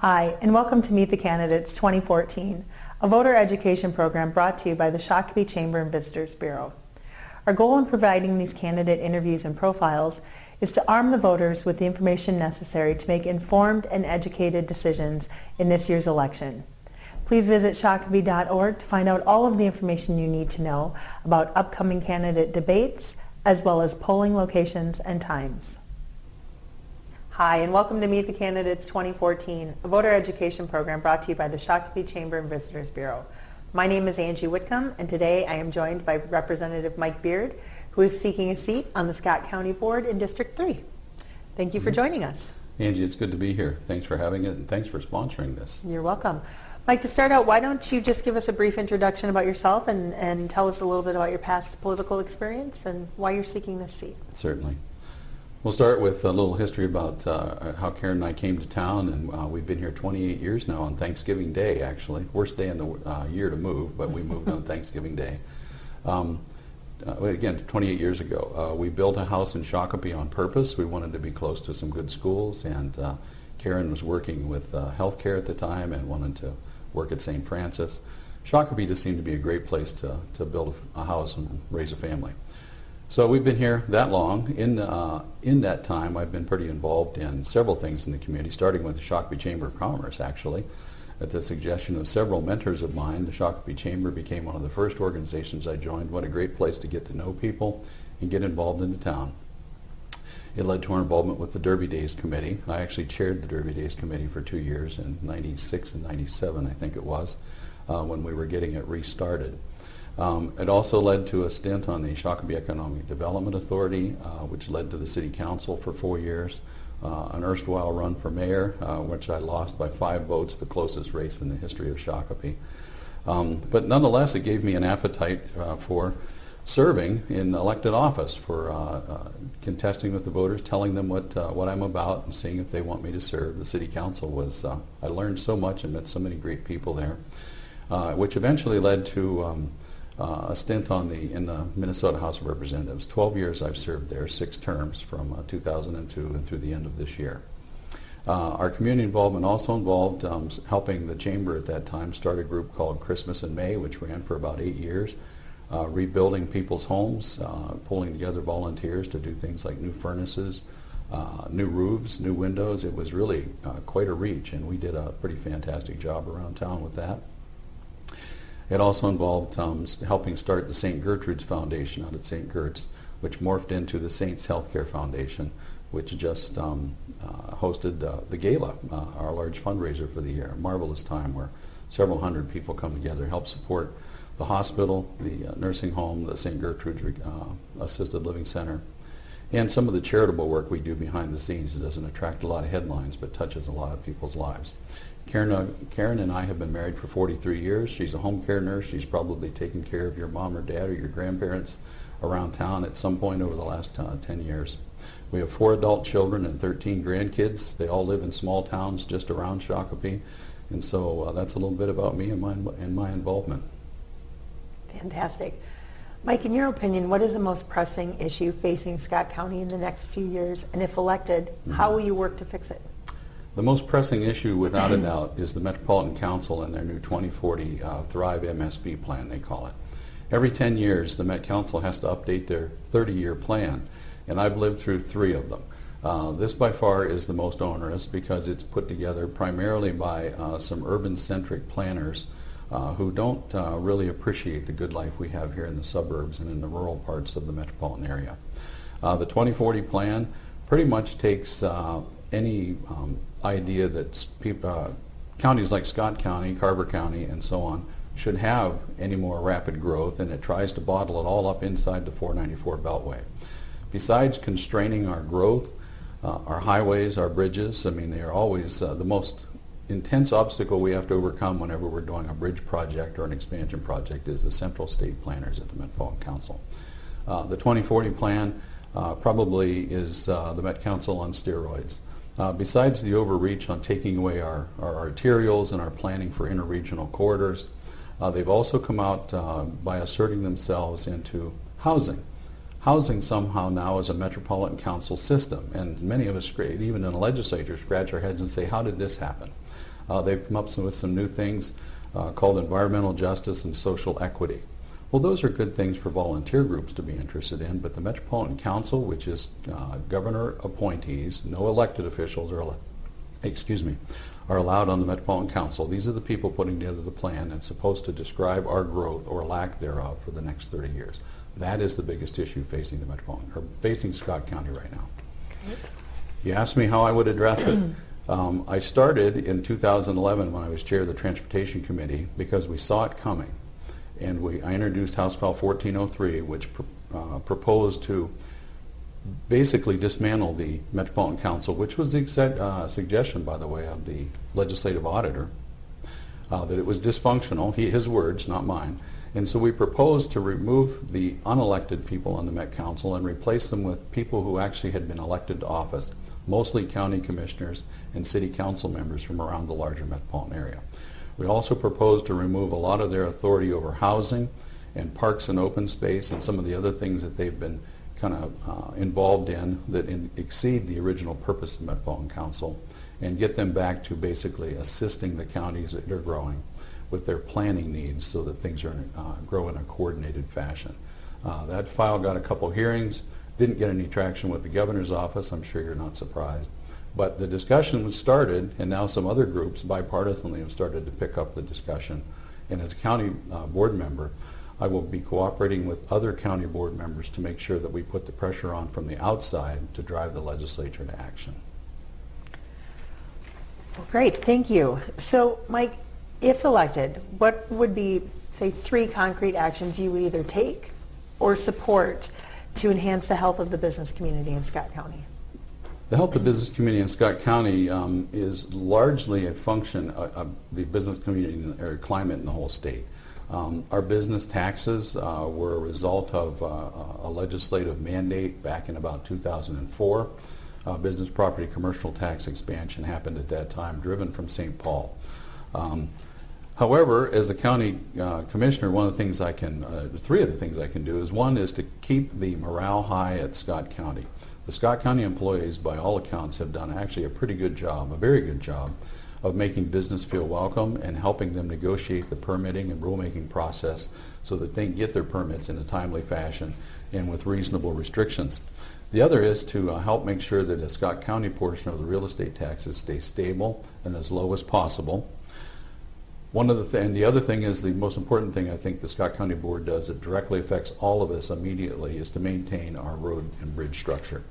Hi, and welcome to Meet the Candidates 2014, a voter education program brought to you by the Shakopee Chamber and Visitors Bureau. Our goal in providing these candidate interviews and profiles is to arm the voters with the information necessary to make informed and educated decisions in this year's election. Please visit shakopee.org to find out all of the information you need to know about upcoming candidate debates, as well as polling locations and times. Hi, and welcome to Meet the Candidates 2014, a voter education program brought to you by the Shakopee Chamber and Visitors Bureau. My name is Angie Whitcomb, and today I am joined by Representative Mike Beard, who is seeking a seat on the Scott County Board in District 3. Thank you for joining us. Angie, it's good to be here. Thanks for having it, and thanks for sponsoring this. You're welcome. Mike, to start out, why don't you just give us a brief introduction about yourself and tell us a little bit about your past political experience and why you're seeking this seat? Certainly. We'll start with a little history about how Karen and I came to town, and we've been here 28 years now on Thanksgiving Day, actually. Worst day in the year to move, but we moved on Thanksgiving Day. Again, 28 years ago. We built a house in Shakopee on purpose. We wanted to be close to some good schools, and Karen was working with healthcare at the time and wanted to work at St. Francis. Shakopee just seemed to be a great place to build a house and raise a family. So we've been here that long. In that time, I've been pretty involved in several things in the community, starting with the Shakopee Chamber of Commerce, actually. At the suggestion of several mentors of mine, the Shakopee Chamber became one of the first organizations I joined. What a great place to get to know people and get involved in the town. It led to our involvement with the Derby Days Committee. I actually chaired the Derby Days Committee for 2 years, in 96 and 97, I think it was, when we were getting it restarted. It also led to a stint on the Shakopee Economic Development Authority, which led to the City Council for 4 years, an erstwhile run for mayor, which I lost by 5 votes, the closest race in the history of Shakopee. But nonetheless, it gave me an appetite for serving in elected office, for contesting with the voters, telling them what I'm about, and seeing if they want me to serve. The City Council was, I learned so much and met so many great people there, which eventually led to a stint in the Minnesota House of Representatives. 12 years I've served there, 6 terms from 2002 and through the end of this year. Our community involvement also involved helping the Chamber at that time start a group called Christmas in May, which ran for about 8 years, rebuilding people's homes, pulling together volunteers to do things like new furnaces, new roofs, new windows. It was really quite a reach, and we did a pretty fantastic job around town with that. It also involved helping start the St. Gertrude's Foundation out at St. Gert's, which morphed into the Saints Healthcare Foundation, which just hosted the gala, our large fundraiser for the year. A marvelous time where several hundred people come together, help support the hospital, the nursing home, the St. Gertrude's Assisted Living Center, and some of the charitable work we do behind the scenes. It doesn't attract a lot of headlines, but touches a lot of people's lives. Karen and I have been married for 43 years. She's a home care nurse. She's probably taken care of your mom or dad or your grandparents around town at some point over the last 10 years. We have 4 adult children and 13 grandkids. They all live in small towns just around Shakopee. And so that's a little bit about me and my involvement. Fantastic. Mike, in your opinion, what is the most pressing issue facing Scott County in the next few years? And if elected, how will you work to fix it? The most pressing issue, without a doubt, is the Metropolitan Council and their new 2040 Thrive MSP plan, they call it. Every 10 years, the Met Council has to update their 30-year plan, and I've lived through 3 of them. This, by far, is the most onerous because it's put together primarily by some urban-centric planners who don't really appreciate the good life we have here in the suburbs and in the rural parts of the metropolitan area. The 2040 plan pretty much takes any idea that counties like Scott County, Carver County, and so on should have any more rapid growth, and it tries to bottle it all up inside the 494 Beltway. Besides constraining our growth, our highways, our bridges, I mean, they are always the most intense obstacle we have to overcome whenever we're doing a bridge project or an expansion project is the central state planners at the Metropolitan Council. The 2040 plan probably is the Met Council on steroids. Besides the overreach on taking away our arterials and our planning for interregional corridors, they've also come out by asserting themselves into housing. Housing somehow now is a Metropolitan Council system, and many of us, even in the legislature, scratch our heads and say, how did this happen? They've come up with some new things called environmental justice and social equity. Well, those are good things for volunteer groups to be interested in, but the Metropolitan Council, which is governor appointees, no elected officials are allowed on the Metropolitan Council. These are the people putting together the plan that's supposed to describe our growth or lack thereof for the next 30 years. That is the biggest issue facing the Metropolitan, or facing Scott County right now. Great. You asked me how I would address it. I started in 2011 when I was chair of the Transportation Committee because we saw it coming. And I introduced House File 1403, which proposed to basically dismantle the Metropolitan Council, which was the suggestion, by the way, of the legislative auditor, that it was dysfunctional, his words, not mine. And so we proposed to remove the unelected people on the Met Council and replace them with people who actually had been elected to office, mostly county commissioners and city council members from around the larger metropolitan area. We also proposed to remove a lot of their authority over housing and parks and open space and some of the other things that they've been kind of involved in that exceed the original purpose of the Metropolitan Council, and get them back to basically assisting the counties that are growing with their planning needs so that things grow in a coordinated fashion. That file got a couple hearings, didn't get any traction with the governor's office. I'm sure you're not surprised. But the discussion was started, and now some other groups bipartisanly have started to pick up the discussion. And as a county board member, I will be cooperating with other county board members to make sure that we put the pressure on from the outside to drive the legislature to action. Well, great, thank you. So, Mike, if elected, what would be, say, 3 concrete actions you would either take or support to enhance the health of the business community in Scott County? The health of the business community in Scott County is largely a function of the business community or climate in the whole state. Our business taxes were a result of a legislative mandate back in about 2004. Business property commercial tax expansion happened at that time, driven from St. Paul. However, as a county commissioner, one of the things I can, 3 of the things I can do is, one is to keep the morale high at Scott County. The Scott County employees, by all accounts, have done actually a pretty good job, a very good job, of making business feel welcome and helping them negotiate the permitting and rulemaking process so that they can get their permits in a timely fashion and with reasonable restrictions. The other is to help make sure that the Scott County portion of the real estate taxes stay stable and as low as possible. And the other thing is, the most important thing I think the Scott County Board does that directly affects all of us immediately, is to maintain our road and bridge structure.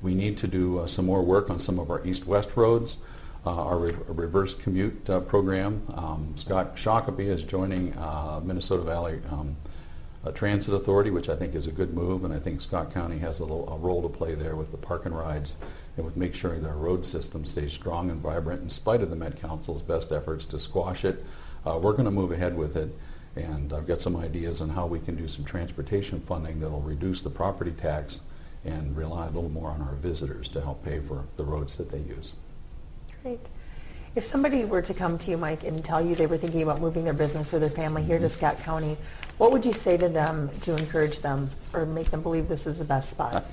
We need to do some more work on some of our east-west roads. Our reverse commute program. Shakopee is joining Minnesota Valley Transit Authority, which I think is a good move, and I think Scott County has a role to play there with the park and rides and with making sure that our road system stays strong and vibrant in spite of the Met Council's best efforts to squash it. We're going to move ahead with it, and I've got some ideas on how we can do some transportation funding that will reduce the property tax and rely a little more on our visitors to help pay for the roads that they use. Great. If somebody were to come to you, Mike, and tell you they were thinking about moving their business or their family here to Scott County, what would you say to them to encourage them or make them believe this is the best spot?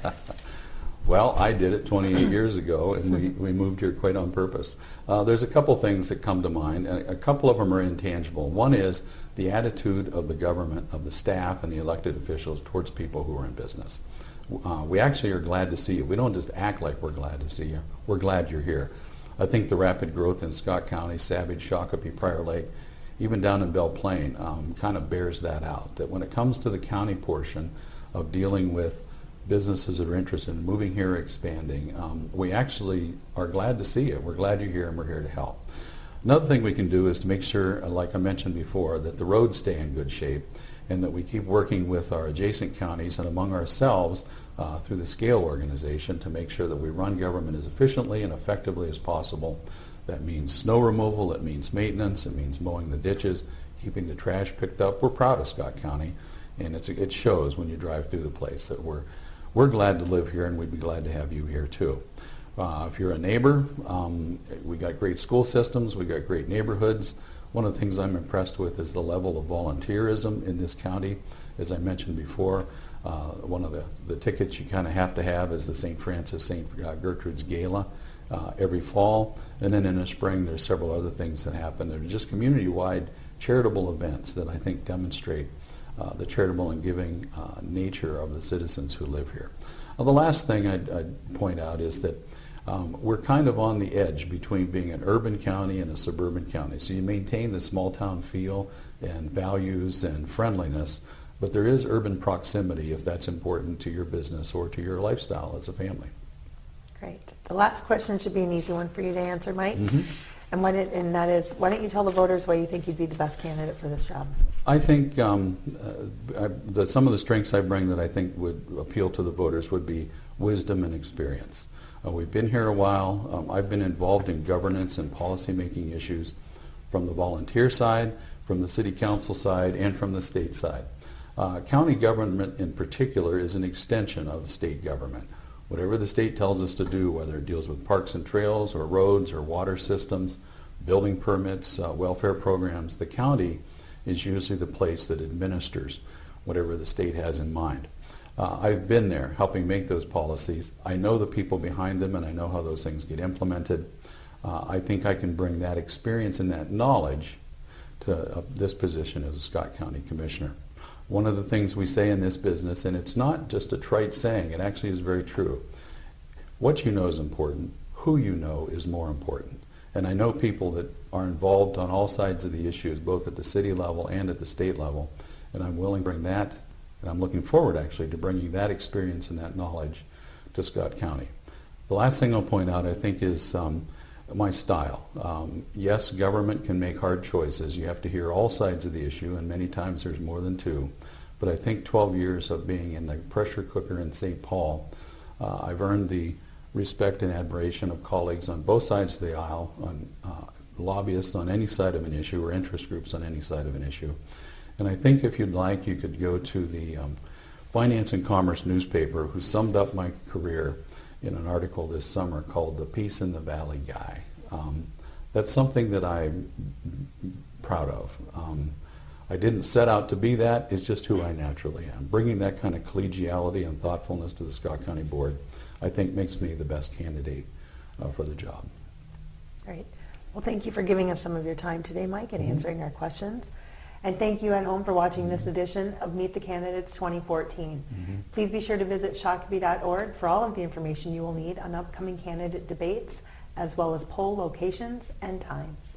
Well, I did it 28 years ago, and we moved here quite on purpose. There's a couple things that come to mind. A couple of them are intangible. One is the attitude of the government, of the staff and the elected officials towards people who are in business. We actually are glad to see you. We don't just act like we're glad to see you. We're glad you're here. I think the rapid growth in Scott County, Savage, Shakopee, Prior Lake, even down in Belle Plaine, kind of bears that out. That when it comes to the county portion of dealing with businesses that are interested in moving here, expanding, we actually are glad to see you. We're glad you're here, and we're here to help. Another thing we can do is to make sure, like I mentioned before, that the roads stay in good shape and that we keep working with our adjacent counties and among ourselves through the SCALE organization to make sure that we run government as efficiently and effectively as possible. That means snow removal, it means maintenance, it means mowing the ditches, keeping the trash picked up. We're proud of Scott County, and it shows when you drive through the place that we're glad to live here, and we'd be glad to have you here too. If you're a neighbor, we got great school systems, we got great neighborhoods. One of the things I'm impressed with is the level of volunteerism in this county. As I mentioned before, one of the tickets you kind of have to have is the St. Francis, St. Gertrude's Gala. every fall. And then in the spring, there's several other things that happen. They're just community-wide charitable events that I think demonstrate the charitable and giving nature of the citizens who live here. The last thing I'd point out is that we're kind of on the edge between being an urban county and a suburban county. So you maintain the small town feel and values and friendliness, but there is urban proximity if that's important to your business or to your lifestyle as a family. Great. The last question should be an easy one for you to answer, Mike. Mm-hmm. And that is, why don't you tell the voters why you think you'd be the best candidate for this job? I think some of the strengths I bring that I think would appeal to the voters would be wisdom and experience. We've been here a while. I've been involved in governance and policy-making issues from the volunteer side, from the city council side, and from the state side. County government in particular is an extension of state government. Whatever the state tells us to do, whether it deals with parks and trails or roads or water systems, building permits, welfare programs, the county is usually the place that administers whatever the state has in mind. I've been there helping make those policies. I know the people behind them and I know how those things get implemented. I think I can bring that experience and that knowledge to this position as a Scott County Commissioner. One of the things we say in this business, and it's not just a trite saying, it actually is very true. What you know is important. Who you know is more important. And I know people that are involved on all sides of the issues, both at the city level and at the state level, and I'm willing to bring that, and I'm looking forward actually to bringing that experience and that knowledge to Scott County. The last thing I'll point out, I think, is my style. Yes, government can make hard choices. You have to hear all sides of the issue, and many times there's more than two. But I think 12 years of being in the pressure cooker in St. Paul, I've earned the respect and admiration of colleagues on both sides of the aisle, on lobbyists on any side of an issue or interest groups on any side of an issue. And I think if you'd like, you could go to the Finance and Commerce newspaper, who summed up my career in an article this summer called The Peace in the Valley Guy. That's something that I'm proud of. I didn't set out to be that, it's just who I naturally am. Bringing that kind of collegiality and thoughtfulness to the Scott County Board, I think makes me the best candidate for the job. Great. Well, thank you for giving us some of your time today, Mike, and answering our questions. And thank you at home for watching this edition of Meet the Candidates 2014. Please be sure to visit shakopee.org for all of the information you will need on upcoming candidate debates, as well as poll locations and times.